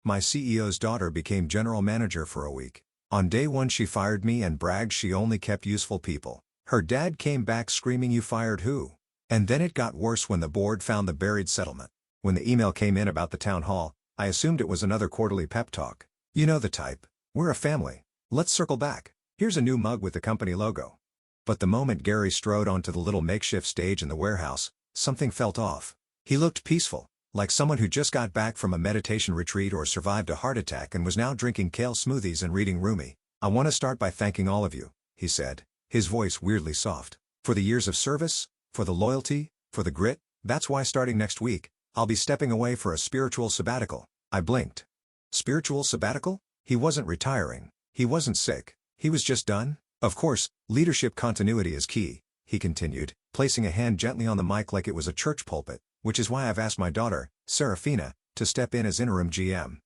My CEO's daughter became general manager for a week. On day one she fired me and bragged she only kept useful people. Her dad came back screaming, "You fired who?" And then it got worse when the board found the buried settlement. When the email came in about the town hall, I assumed it was another quarterly pep talk. You know the type. We're a family. Let's circle back. Here's a new mug with the company logo. But the moment Gary strode onto the little makeshift stage in the warehouse, something felt off. He looked peaceful, like someone who just got back from a meditation retreat or survived a heart attack and was now drinking kale smoothies and reading Rumi. "I want to start by thanking all of you," he said, his voice weirdly soft. "For the years of service, for the loyalty, for the grit. That's why starting next week, I'll be stepping away for a spiritual sabbatical." I blinked. Spiritual sabbatical? He wasn't retiring. He wasn't sick. He was just done? "Of course, leadership continuity is key," he continued, placing a hand gently on the mic like it was a church pulpit, "which is why I've asked my daughter, Serafina, to step in as interim GM.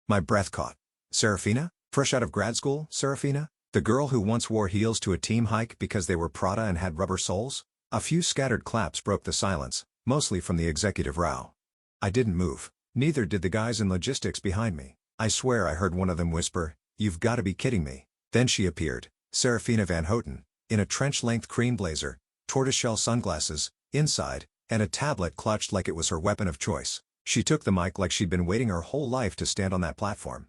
My breath caught. Serafina? Fresh out of grad school, Serafina? The girl who once wore heels to a team hike because they were Prada and had rubber soles? A few scattered claps broke the silence, mostly from the executive row. I didn't move. Neither did the guys in logistics behind me. I swear I heard one of them whisper, "You've got to be kidding me." Then she appeared, Serafina Van Houten, in a trench-length cream blazer, tortoiseshell sunglasses, inside, and a tablet clutched like it was her weapon of choice. She took the mic like she'd been waiting her whole life to stand on that platform.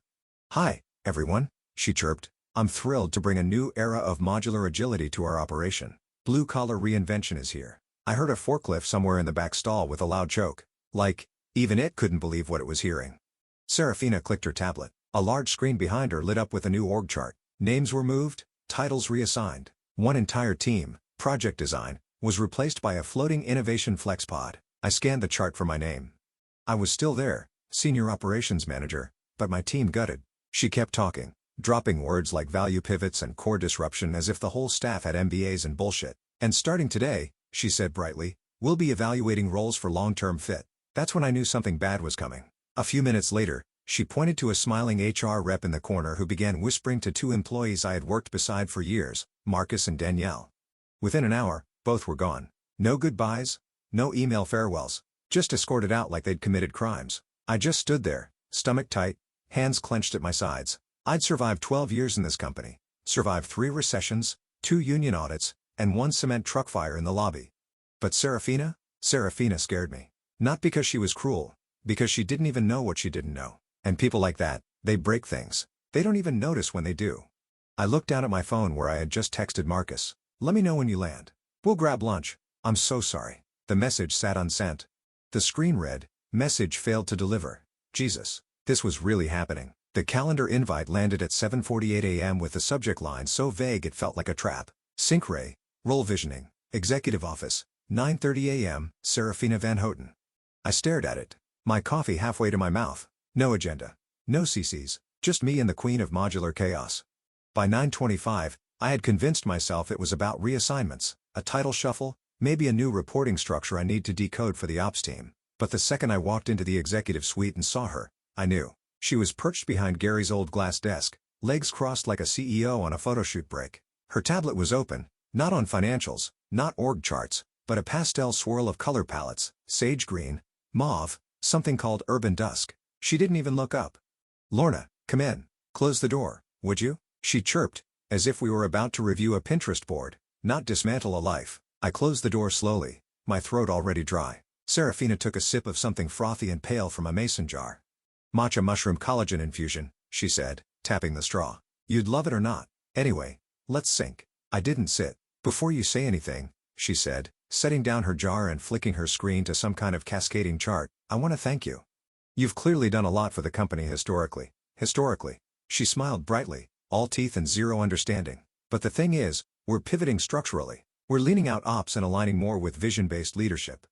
"Hi, everyone," she chirped. "I'm thrilled to bring a new era of modular agility to our operation. Blue-collar reinvention is here." I heard a forklift somewhere in the back stall with a loud choke. Like, even it couldn't believe what it was hearing. Serafina clicked her tablet. A large screen behind her lit up with a new org chart. Names were moved, titles reassigned. One entire team, project design, was replaced by a floating innovation flex pod. I scanned the chart for my name. I was still there, senior operations manager, but my team gutted. She kept talking, dropping words like value pivots and core disruption as if the whole staff had MBAs and bullshit. "And starting today," she said brightly, "we'll be evaluating roles for long-term fit." That's when I knew something bad was coming. A few minutes later, she pointed to a smiling HR rep in the corner who began whispering to two employees I had worked beside for years, Marcus and Danielle. Within an hour, both were gone. No goodbyes, no email farewells, just escorted out like they'd committed crimes. I just stood there, stomach tight, hands clenched at my sides. I'd survived 12 years in this company, survived 3 recessions, 2 union audits, and 1 cement truck fire in the lobby. But Serafina scared me. Not because she was cruel, because she didn't even know what she didn't know. And people like that, they break things. They don't even notice when they do. I looked down at my phone where I had just texted Marcus. "Let me know when you land. We'll grab lunch. I'm so sorry." The message sat unsent. The screen read, "Message failed to deliver." Jesus. This was really happening. The calendar invite landed at 7:48 a.m. with the subject line so vague it felt like a trap. SyncRay, Role Visioning, Executive Office, 9:30 a.m., Serafina Van Houten. I stared at it, my coffee halfway to my mouth. No agenda. No CCs, just me and the queen of modular chaos. By 9:25, I had convinced myself it was about reassignments, a title shuffle, maybe a new reporting structure I need to decode for the ops team. But the second I walked into the executive suite and saw her, I knew. She was perched behind Gary's old glass desk, legs crossed like a CEO on a photoshoot break. Her tablet was open, not on financials, not org charts, but a pastel swirl of color palettes, sage green, mauve, something called urban dusk. She didn't even look up. "Lorna, come in. Close the door, would you?" she chirped, as if we were about to review a Pinterest board, not dismantle a life. I closed the door slowly, my throat already dry. Serafina took a sip of something frothy and pale from a mason jar. "Matcha mushroom collagen infusion," she said, tapping the straw. "You'd love it or not. Anyway, let's sync." I didn't sit. "Before you say anything," she said, setting down her jar and flicking her screen to some kind of cascading chart, "I want to thank you. You've clearly done a lot for the company historically. Historically." She smiled brightly, all teeth and zero understanding. "But the thing is, we're pivoting structurally. We're leaning out ops and aligning more with vision-based leadership.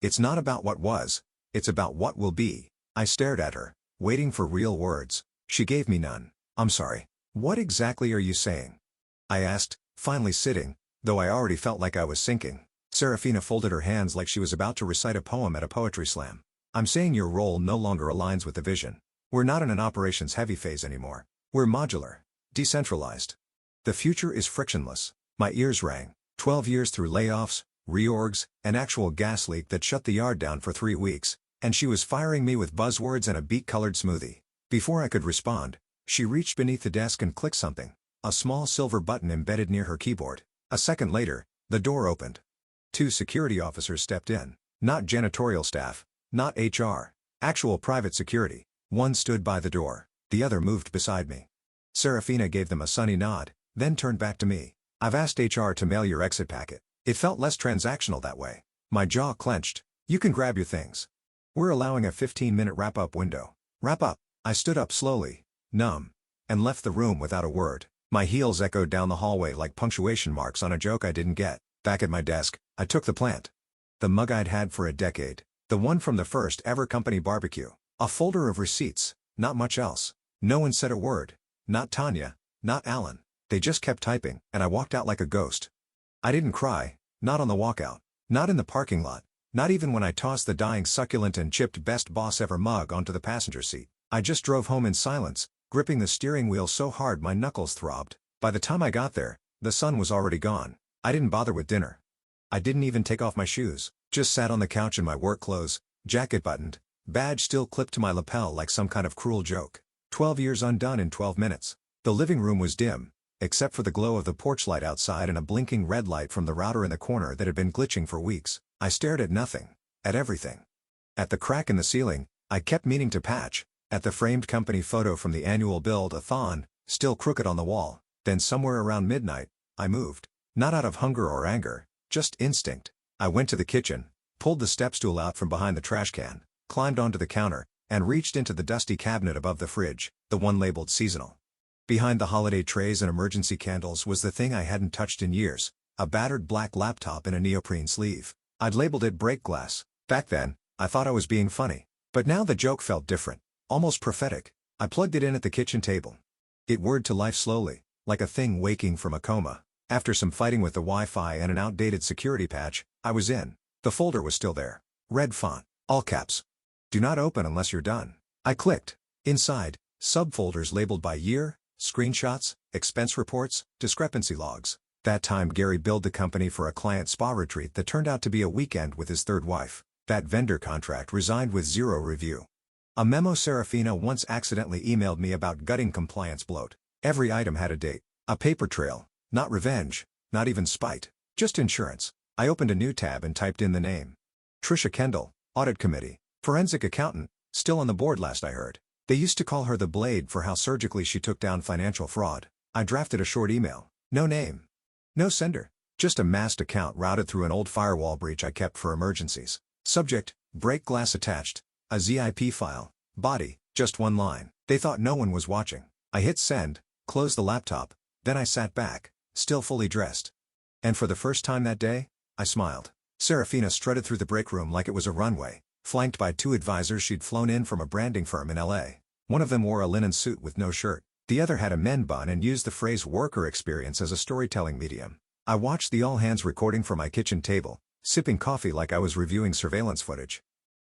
It's not about what was, it's about what will be." I stared at her, waiting for real words. She gave me none. "I'm sorry. What exactly are you saying?" I asked, finally sitting, though I already felt like I was sinking. Serafina folded her hands like she was about to recite a poem at a poetry slam. "I'm saying your role no longer aligns with the vision. We're not in an operations-heavy phase anymore. We're modular, decentralized. The future is frictionless." My ears rang. 12 years through layoffs, reorgs, an actual gas leak that shut the yard down for 3 weeks, and she was firing me with buzzwords and a beet-colored smoothie. Before I could respond, she reached beneath the desk and clicked something, a small silver button embedded near her keyboard. A second later, the door opened. 2 security officers stepped in. Not janitorial staff, not HR, actual private security. One stood by the door, the other moved beside me. Serafina gave them a sunny nod, then turned back to me. I've asked HR to mail your exit packet. It felt less transactional that way. My jaw clenched. You can grab your things. We're allowing a 15-minute wrap-up window. Wrap up. I stood up slowly, numb, and left the room without a word. My heels echoed down the hallway like punctuation marks on a joke I didn't get. Back at my desk, I took the plant. The mug I'd had for a decade. The one from the first ever company barbecue. A folder of receipts, not much else. No one said a word. Not Tanya, not Alan. They just kept typing, and I walked out like a ghost. I didn't cry, not on the walkout, not in the parking lot, not even when I tossed the dying succulent and chipped best boss ever mug onto the passenger seat. I just drove home in silence, gripping the steering wheel so hard my knuckles throbbed. By the time I got there, the sun was already gone. I didn't bother with dinner. I didn't even take off my shoes, just sat on the couch in my work clothes, jacket buttoned, badge still clipped to my lapel like some kind of cruel joke. 12 years undone in 12 minutes. The living room was dim, except for the glow of the porch light outside and a blinking red light from the router in the corner that had been glitching for weeks. I stared at nothing, at everything. At the crack in the ceiling, I kept meaning to patch, at the framed company photo from the annual build-a-thon, still crooked on the wall. Then somewhere around midnight, I moved. Not out of hunger or anger, just instinct. I went to the kitchen, pulled the step stool out from behind the trash can, climbed onto the counter, and reached into the dusty cabinet above the fridge, the one labeled seasonal. Behind the holiday trays and emergency candles was the thing I hadn't touched in years, a battered black laptop in a neoprene sleeve. I'd labeled it break glass. Back then, I thought I was being funny. But now the joke felt different, almost prophetic. I plugged it in at the kitchen table. It whirred to life slowly, like a thing waking from a coma. After some fighting with the Wi-Fi and an outdated security patch, I was in. The folder was still there. Red font, all caps. Do not open unless you're done. I clicked. Inside, subfolders labeled by year, screenshots, expense reports, discrepancy logs. That time Gary billed the company for a client spa retreat that turned out to be a weekend with his third wife. That vendor contract resigned with 0 review. A memo Serafina once accidentally emailed me about gutting compliance bloat. Every item had a date, a paper trail. Not revenge, not even spite, just insurance. I opened a new tab and typed in the name. Trisha Kendall, Audit Committee, Forensic Accountant, still on the board last I heard. They used to call her the Blade for how surgically she took down financial fraud. I drafted a short email. No name. No sender. Just a masked account routed through an old firewall breach I kept for emergencies. Subject, break glass attached. A ZIP file. Body, just one line. They thought no one was watching. I hit send, closed the laptop, then I sat back, still fully dressed. And for the first time that day, I smiled. Serafina strutted through the break room like it was a runway, flanked by 2 advisors she'd flown in from a branding firm in LA. One of them wore a linen suit with no shirt. The other had a men bun and used the phrase worker experience as a storytelling medium. I watched the all-hands recording from my kitchen table, sipping coffee like I was reviewing surveillance footage.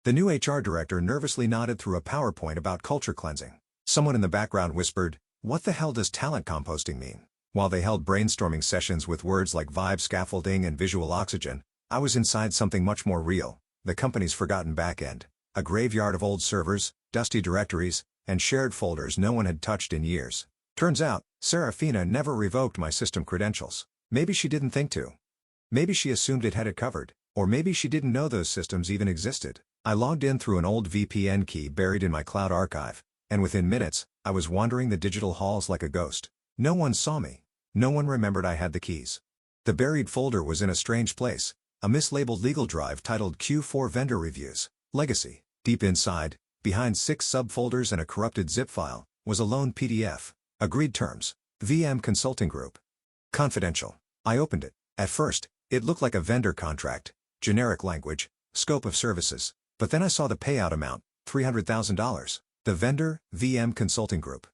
The new HR director nervously nodded through a PowerPoint about culture cleansing. Someone in the background whispered, "What the hell does talent composting mean?" While they held brainstorming sessions with words like vibe scaffolding and visual oxygen, I was inside something much more real, the company's forgotten backend. A graveyard of old servers, dusty directories, and shared folders no one had touched in years. Turns out, Serafina never revoked my system credentials. Maybe she didn't think to. Maybe she assumed it had it covered, or maybe she didn't know those systems even existed. I logged in through an old VPN key buried in my cloud archive, and within minutes, I was wandering the digital halls like a ghost. No one saw me. No one remembered I had the keys. The buried folder was in a strange place, a mislabeled legal drive titled Q4 Vendor Reviews, Legacy. Deep inside, behind 6 subfolders and a corrupted zip file, was a lone PDF. Agreed terms. VM Consulting Group. Confidential. I opened it. At first, it looked like a vendor contract, generic language, scope of services. But then I saw the payout amount, $300,000. The vendor, VM Consulting Group.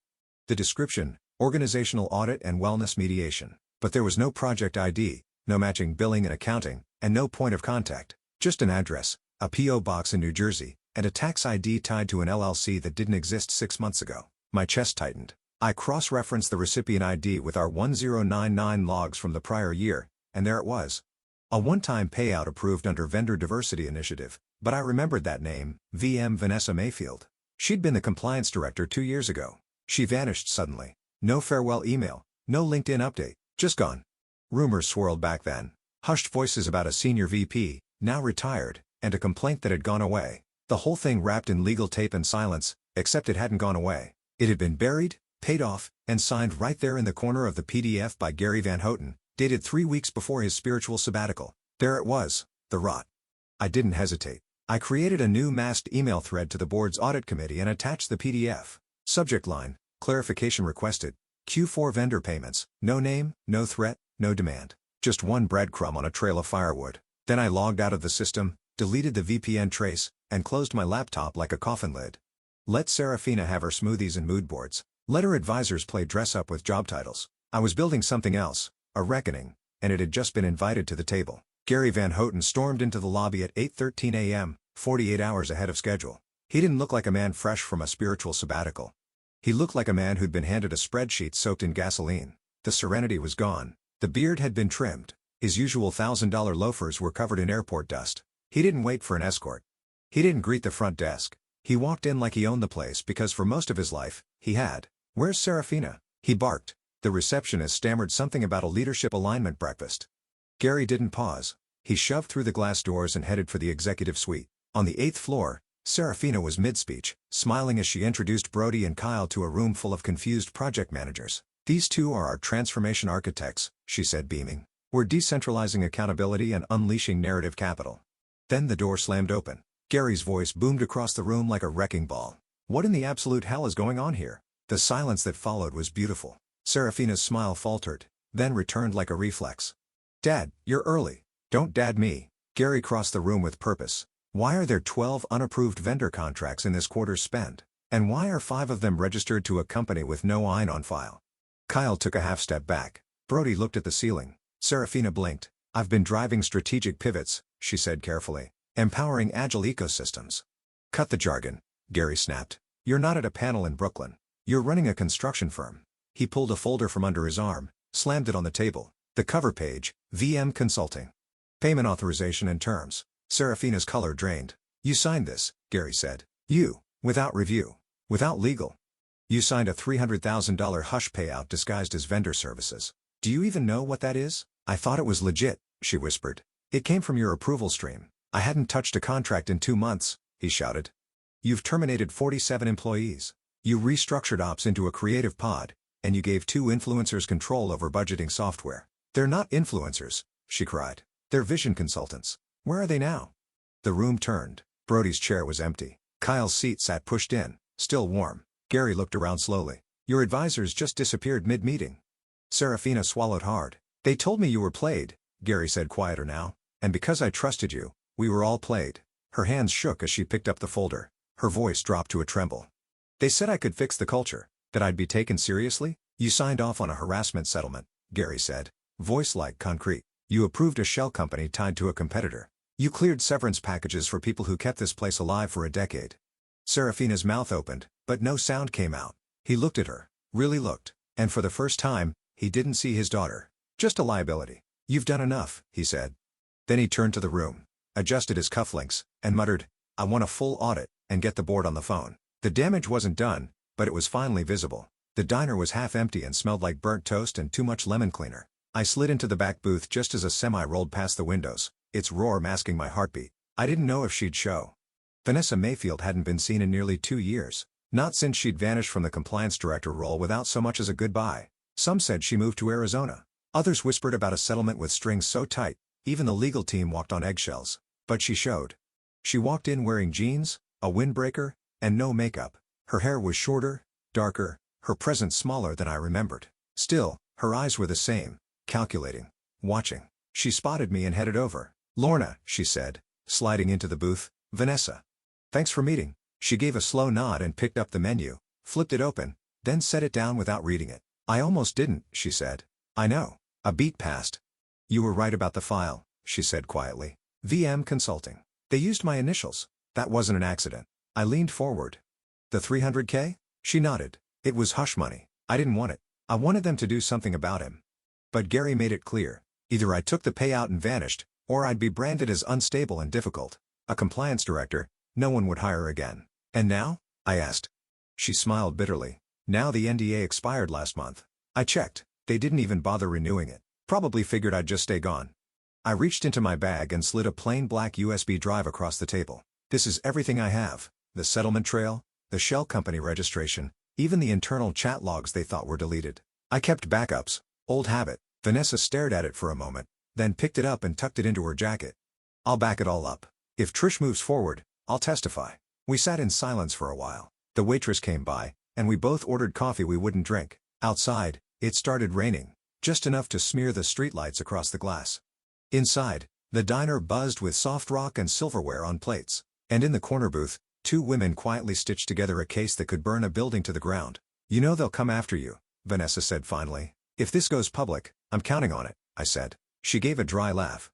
The description, organizational audit and wellness mediation. But there was no project ID, no matching billing and accounting, and no point of contact. Just an address, a P.O. box in New Jersey, and a tax ID tied to an LLC that didn't exist 6 months ago. My chest tightened. I cross-referenced the recipient ID with our 1099 logs from the prior year, and there it was. A one-time payout approved under Vendor Diversity Initiative, but I remembered that name, VM Vanessa Mayfield. She'd been the compliance director 2 years ago. She vanished suddenly. No farewell email, no LinkedIn update, just gone. Rumors swirled back then. Hushed voices about a senior VP, now retired, and a complaint that had gone away. The whole thing wrapped in legal tape and silence, except it hadn't gone away. It had been buried, paid off, and signed right there in the corner of the PDF by Gary Van Houten, dated 3 weeks before his spiritual sabbatical. There it was, the rot. I didn't hesitate. I created a new masked email thread to the board's audit committee and attached the PDF. Subject line, clarification requested. Q4 vendor payments, no name, no threat, no demand. Just one breadcrumb on a trail of firewood. Then I logged out of the system, deleted the VPN trace, and closed my laptop like a coffin lid. Let Serafina have her smoothies and mood boards. Let her advisors play dress-up with job titles. I was building something else, a reckoning, and it had just been invited to the table. Gary Van Houten stormed into the lobby at 8:13 a.m., 48 hours ahead of schedule. He didn't look like a man fresh from a spiritual sabbatical. He looked like a man who'd been handed a spreadsheet soaked in gasoline. The serenity was gone. The beard had been trimmed. His usual $1,000 loafers were covered in airport dust. He didn't wait for an escort. He didn't greet the front desk. He walked in like he owned the place because for most of his life, he had. "Where's Serafina?" he barked. The receptionist stammered something about a leadership alignment breakfast. Gary didn't pause. He shoved through the glass doors and headed for the executive suite. On the 8th floor, Serafina was mid-speech, smiling as she introduced Brody and Kyle to a room full of confused project managers. "These two are our transformation architects," she said, beaming. "We're decentralizing accountability and unleashing narrative capital." Then the door slammed open. Gary's voice boomed across the room like a wrecking ball. "What in the absolute hell is going on here?" The silence that followed was beautiful. Serafina's smile faltered, then returned like a reflex. "Dad, you're early." "Don't dad me." Gary crossed the room with purpose. "Why are there 12 unapproved vendor contracts in this quarter's spend? And why are 5 of them registered to a company with no IN on file?" Kyle took a half step back. Brody looked at the ceiling. Serafina blinked. "I've been driving strategic pivots," she said carefully. "Empowering agile ecosystems." "Cut the jargon," Gary snapped. "You're not at a panel in Brooklyn. You're running a construction firm." He pulled a folder from under his arm, slammed it on the table. The cover page, VM Consulting. "Payment authorization and terms." Serafina's color drained. "You signed this," Gary said. "You, without review, without legal. You signed a $300,000 hush payout disguised as vendor services. Do you even know what that is?" "I thought it was legit," she whispered. "It came from your approval stream." "I hadn't touched a contract in 2 months," he shouted. "You've terminated 47 employees. You restructured ops into a creative pod, and you gave 2 influencers control over budgeting software." "They're not influencers," she cried. "They're vision consultants. Where are they now?" The room turned. Brody's chair was empty. Kyle's seat sat pushed in, still warm. Gary looked around slowly. "Your advisors just disappeared mid-meeting." Serafina swallowed hard. "They told me you were played," Gary said, quieter now. "And because I trusted you, we were all played." Her hands shook as she picked up the folder. Her voice dropped to a tremble. "They said I could fix the culture, that I'd be taken seriously." "You signed off on a harassment settlement," Gary said, voice like concrete. "You approved a shell company tied to a competitor. You cleared severance packages for people who kept this place alive for a decade." Serafina's mouth opened, but no sound came out. He looked at her, really looked, and for the first time, he didn't see his daughter. "Just a liability." "You've done enough," he said. Then he turned to the room, adjusted his cufflinks, and muttered, "I want a full audit, and get the board on the phone." The damage wasn't done, but it was finally visible. The diner was half empty and smelled like burnt toast and too much lemon cleaner. I slid into the back booth just as a semi rolled past the windows, its roar masking my heartbeat. I didn't know if she'd show. Vanessa Mayfield hadn't been seen in nearly 2 years, not since she'd vanished from the compliance director role without so much as a goodbye. Some said she moved to Arizona. Others whispered about a settlement with strings so tight, even the legal team walked on eggshells. But she showed. She walked in wearing jeans, a windbreaker, and no makeup. Her hair was shorter, darker, her presence smaller than I remembered. Still, her eyes were the same, calculating, watching. She spotted me and headed over. "Lorna," she said, sliding into the booth. "Vanessa. Thanks for meeting." She gave a slow nod and picked up the menu, flipped it open, then set it down without reading it. "I almost didn't," she said. "I know." A beat passed. "You were right about the file," she said quietly. "VM Consulting. They used my initials. That wasn't an accident." I leaned forward. "The $300K? She nodded. "It was hush money. I didn't want it. I wanted them to do something about him." But Gary made it clear. Either I took the payout and vanished, or I'd be branded as unstable and difficult. A compliance director, no one would hire again. And now? I asked. She smiled bitterly. Now the NDA expired last month. I checked. They didn't even bother renewing it. Probably figured I'd just stay gone. I reached into my bag and slid a plain black USB drive across the table. This is everything I have. The settlement trail, the shell company registration, even the internal chat logs they thought were deleted. I kept backups. Old habit. Vanessa stared at it for a moment, then picked it up and tucked it into her jacket. I'll back it all up. If Trish moves forward, I'll testify. We sat in silence for a while. The waitress came by, and we both ordered coffee we wouldn't drink. Outside, it started raining, just enough to smear the streetlights across the glass. Inside, the diner buzzed with soft rock and silverware on plates. And in the corner booth, two women quietly stitched together a case that could burn a building to the ground. You know they'll come after you, Vanessa said finally. If this goes public, I'm counting on it, I said. She gave a dry laugh.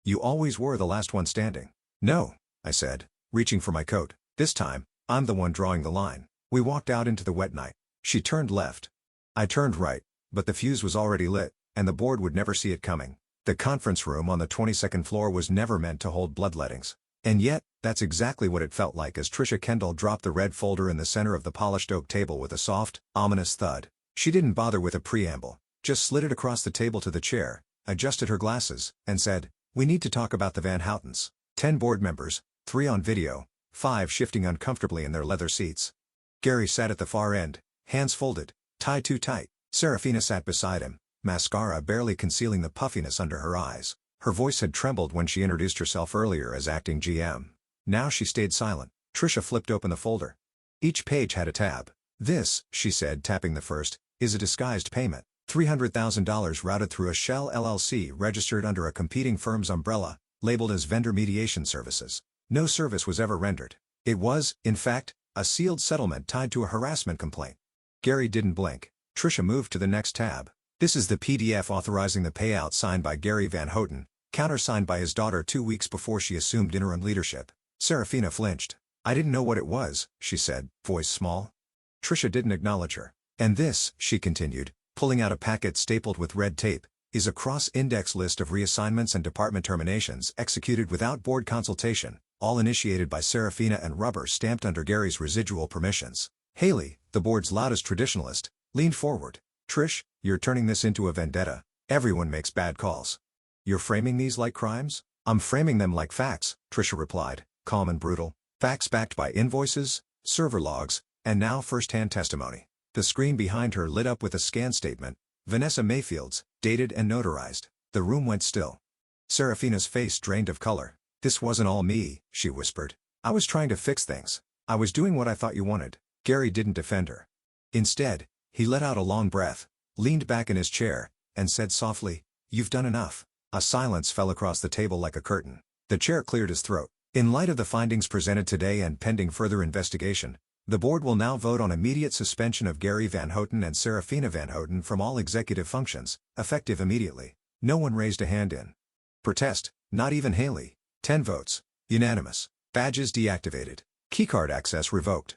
You always were the last one standing. No, I said, reaching for my coat. This time, I'm the one drawing the line. We walked out into the wet night. She turned left. I turned right, but the fuse was already lit, and the board would never see it coming. The conference room on the 22nd floor was never meant to hold bloodlettings. And yet, that's exactly what it felt like as Trisha Kendall dropped the red folder in the center of the polished oak table with a soft, ominous thud. She didn't bother with a preamble, just slid it across the table to the chair, adjusted her glasses, and said, "We need to talk about the Van Houtens. 10 board members, 3 on video, 5 shifting uncomfortably in their leather seats." Gary sat at the far end, hands folded, tie too tight. Serafina sat beside him, mascara barely concealing the puffiness under her eyes. Her voice had trembled when she introduced herself earlier as acting GM. Now she stayed silent. Trisha flipped open the folder. Each page had a tab. "This," she said, tapping the first, "is a disguised payment. $300,000 routed through a Shell LLC registered under a competing firm's umbrella, labeled as Vendor Mediation Services. No service was ever rendered. It was, in fact, a sealed settlement tied to a harassment complaint." Gary didn't blink. Trisha moved to the next tab. "This is the PDF authorizing the payout signed by Gary Van Houten, countersigned by his daughter 2 weeks before she assumed interim leadership." Serafina flinched. "I didn't know what it was," she said, voice small. Trisha didn't acknowledge her. "And this," she continued, pulling out a packet stapled with red tape, "is a cross-index list of reassignments and department terminations executed without board consultation, all initiated by Serafina and rubber-stamped under Gary's residual permissions." Haley, the board's loudest traditionalist, leaned forward. "Trish, you're turning this into a vendetta. Everyone makes bad calls. You're framing these like crimes?" "I'm framing them like facts," Trisha replied, calm and brutal. "Facts backed by invoices, server logs, and now first-hand testimony." The screen behind her lit up with a scan statement, "Vanessa Mayfield's, dated and notarized." The room went still. Serafina's face drained of color. "This wasn't all me," she whispered. "I was trying to fix things. I was doing what I thought you wanted." Gary didn't defend her. Instead, he let out a long breath, leaned back in his chair, and said softly, "You've done enough." A silence fell across the table like a curtain. The chair cleared his throat. "In light of the findings presented today and pending further investigation, the board will now vote on immediate suspension of Gary Van Houten and Serafina Van Houten from all executive functions, effective immediately." No one raised a hand in protest, not even Haley. 10 votes. Unanimous. Badges deactivated. Keycard access revoked.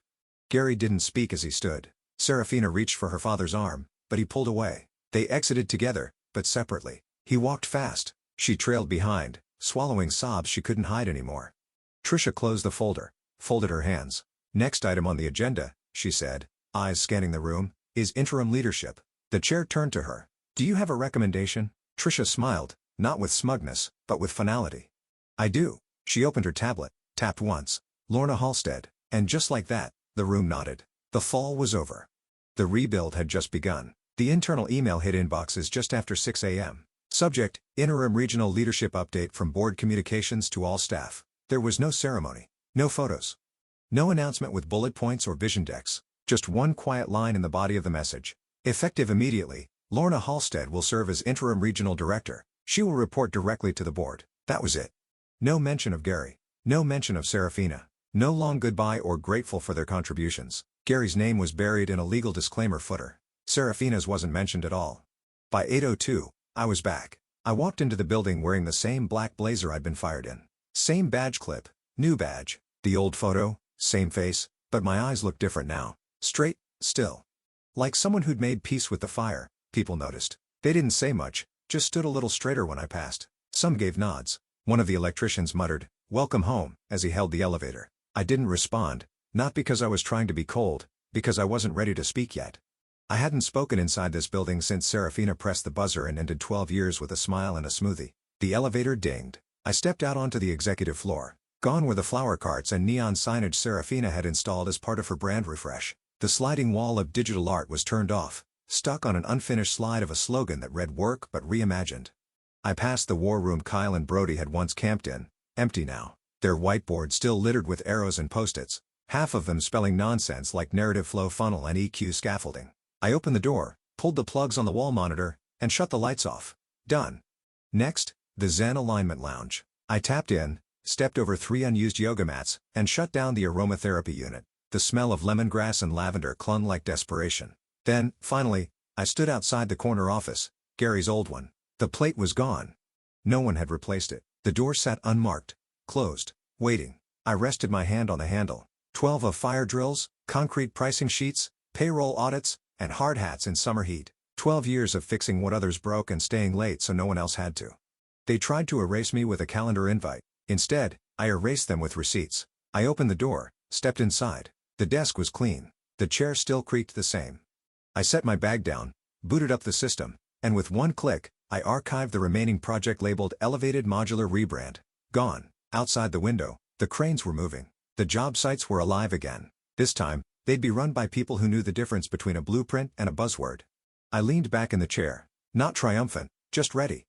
Gary didn't speak as he stood. Serafina reached for her father's arm, but he pulled away. They exited together, but separately. He walked fast. She trailed behind, swallowing sobs she couldn't hide anymore. Trisha closed the folder, folded her hands. "Next item on the agenda," she said, eyes scanning the room, "is interim leadership." The chair turned to her. "Do you have a recommendation?" Trisha smiled, not with smugness, but with finality. "I do." She opened her tablet, tapped once. "Lorna Halstead." And just like that, the room nodded. The fall was over. The rebuild had just begun. The internal email hit inboxes just after 6 a.m. Subject, Interim Regional Leadership Update from Board Communications to all staff. There was no ceremony. No photos. No announcement with bullet points or vision decks. Just one quiet line in the body of the message. Effective immediately, Lorna Halstead will serve as Interim Regional Director. She will report directly to the board. That was it. No mention of Gary. No mention of Serafina. No long goodbye or grateful for their contributions. Gary's name was buried in a legal disclaimer footer. Serafina's wasn't mentioned at all. By 8:02, I was back. I walked into the building wearing the same black blazer I'd been fired in. Same badge clip, new badge, the old photo, same face, but my eyes looked different now. Straight, still. Like someone who'd made peace with the fire. People noticed. They didn't say much, just stood a little straighter when I passed. Some gave nods. One of the electricians muttered, "Welcome home," as he held the elevator. I didn't respond, Not because I was trying to be cold, because I wasn't ready to speak yet. I hadn't spoken inside this building since Serafina pressed the buzzer and ended 12 years with a smile and a smoothie. The elevator dinged. I stepped out onto the executive floor. Gone were the flower carts and neon signage Serafina had installed as part of her brand refresh. The sliding wall of digital art was turned off, stuck on an unfinished slide of a slogan that read "Work but Reimagined." I passed the war room Kyle and Brody had once camped in, empty now, their whiteboard still littered with arrows and post-its, half of them spelling nonsense like narrative flow funnel and EQ scaffolding. I opened the door, pulled the plugs on the wall monitor, and shut the lights off. Done. Next, the Zen Alignment Lounge. I tapped in, stepped over 3 unused yoga mats, and shut down the aromatherapy unit. The smell of lemongrass and lavender clung like desperation. Then, finally, I stood outside the corner office, Gary's old one. The plate was gone. No one had replaced it. The door sat unmarked, closed, waiting. I rested my hand on the handle. 12 of fire drills, concrete pricing sheets, payroll audits, and hard hats in summer heat. 12 years of fixing what others broke and staying late so no one else had to. They tried to erase me with a calendar invite. Instead, I erased them with receipts. I opened the door, stepped inside. The desk was clean. The chair still creaked the same. I set my bag down, booted up the system, and with one click, I archived the remaining project labeled Elevated Modular Rebrand. Gone. Outside the window, the cranes were moving. The job sites were alive again. This time, they'd be run by people who knew the difference between a blueprint and a buzzword. I leaned back in the chair, not triumphant, just ready.